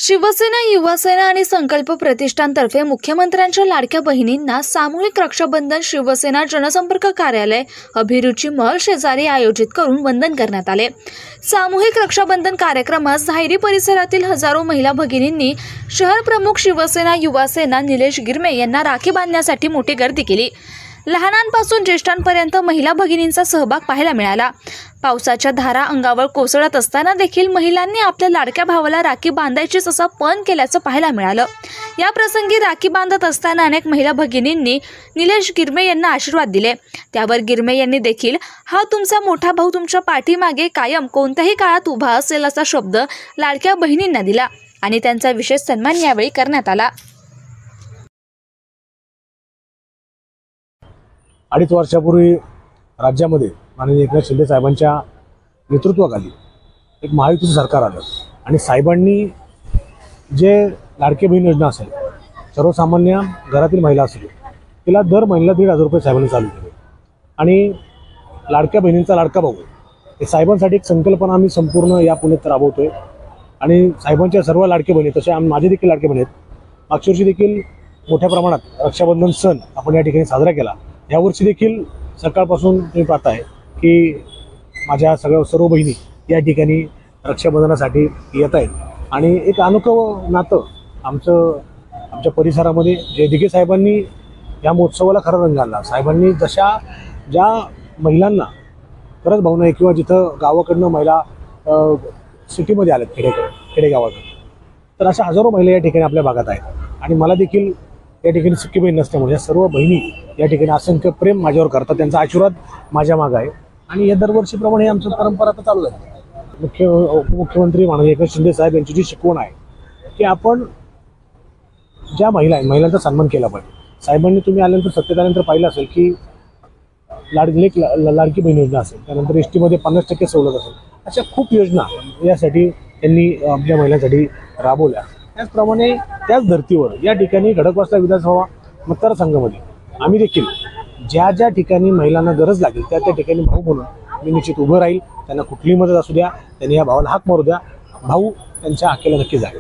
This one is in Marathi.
शिवसेना, युवासेना आणि संकल्प प्रतिष्ठानतर्फे मुख्यमंत्र्यांच्या लाडक्या बहिणींना सामूहिक रक्षाबंधन शिवसेना जनसंपर्क कार्यालय अभिरुची महल शेजारी आयोजित करून वंदन करण्यात आले। सामूहिक रक्षाबंधन कार्यक्रमास धायरी परिसरातील हजारो महिला भगिनींनी शहर प्रमुख शिवसेना, युवासेना निलेश गिरमे यांना राखी बांधण्यासाठी मोठी गर्दी केली। लहानांपासून ज्येष्ठांपर्यंत महिला भगिनींचा सहभाग पाहायला मिळाला। पावसाच्या धारा अंगावर कोसळत असताना देखील महिलांनी आपल्या लाडक्या भावाला राखी बांधायचीच असा पण केल्याचं पाहायला मिळालं। या प्रसंगी राखी बांधत असताना अनेक महिला भगिनींनी निलेश गिरमे यांना आशीर्वाद दिले। त्यावर गिरमे यांनी देखील हा तुमचा मोठा भाऊ तुमच्या पाठीमागे कायम कोणत्याही काळात उभा असेल असा शब्द लाडक्या बहिणींना दिला आणि त्यांचा विशेष सन्मान यावेळी करण्यात आला। 2.5 वर्षापूर्वी राज्यामध्ये माननीय एकनाथ शिंदे साहेबांच्या नेतृत्वाखाली एक महायुतीचं सरकार आलं आणि साहेबांनी जे लाडके बहीण योजना असेल, सर्वसामान्य घरातील महिला असेल, तिला दर महिन्याला 1,500 रुपये साहेबांनी चालू केले आणि लाडक्या बहिणींचा लाडका भाऊ हे साहेबांसाठी एक संकल्पना आम्ही संपूर्ण या पुण्यात राबवतोय आणि साहेबांच्या सर्व लाडके बहिणी तसे माझे देखील लाडके बहिणी आहेत। मागच्या वर्षी देखील मोठ्या प्रमाणात रक्षाबंधन सण आपण या ठिकाणी साजरा केला। यावर्षी देखील सकाळपासून तुम्ही पाहताय की माझ्या सर्व बहिणी या ठिकाणी रक्षाबंधनासाठी येत आहेत आणि एक अनोखं नातं आमच्या परिसरामध्ये जे दिघे साहेबांनी या महोत्सवाला खरा रंग आणला। साहेबांनी ज्या महिलांना खरंच भावना आहे किंवा जिथं गावाकडनं महिला सिटीमध्ये आल्यात खेडेगावातून, तर अशा हजारो महिला या ठिकाणी आपल्या भागात आहेत आणि मला देखील या ठिकाणी सख्खी बहीण नसल्यामुळे या सर्व बहिणी या ठिकाणी असंख्य प्रेम माझ्यावर करतात, त्यांचा आशीर्वाद माझ्या मागे आहे आणि या दरवर्षीप्रमाणे आमचं परंपरा आता चालू आहे। उपमुख्यमंत्री माननीय एकनाथ शिंदे साहेब यांची जी शिकवण आहे की आपण ज्या महिलांचा सन्मान केला पाहिजे। साहेबांनी तुम्ही आल्यानंतर सत्तेत आल्यानंतर पाहिलं असेल की लाडकी बहीण योजना असेल, त्यानंतर एसटीमध्ये 50% सवलत असेल, अशा खूप योजना यासाठी त्यांनी आपल्या महिलांसाठी राबवल्या। त्याचप्रमाणे त्याच धर्तीवर या ठिकाणी खडकवासला विधानसभा मतदारसंघामध्ये आम्ही देखील ज्या ठिकाणी महिलांना गरज लागेल त्या ठिकाणी भाऊ म्हणून मी निश्चित उभं राहील। त्यांना कुठलीही मदत असू द्या, त्यांनी या भावाला हाक मारू द्या, भाऊ त्यांच्या हाकेला नक्की जाईल।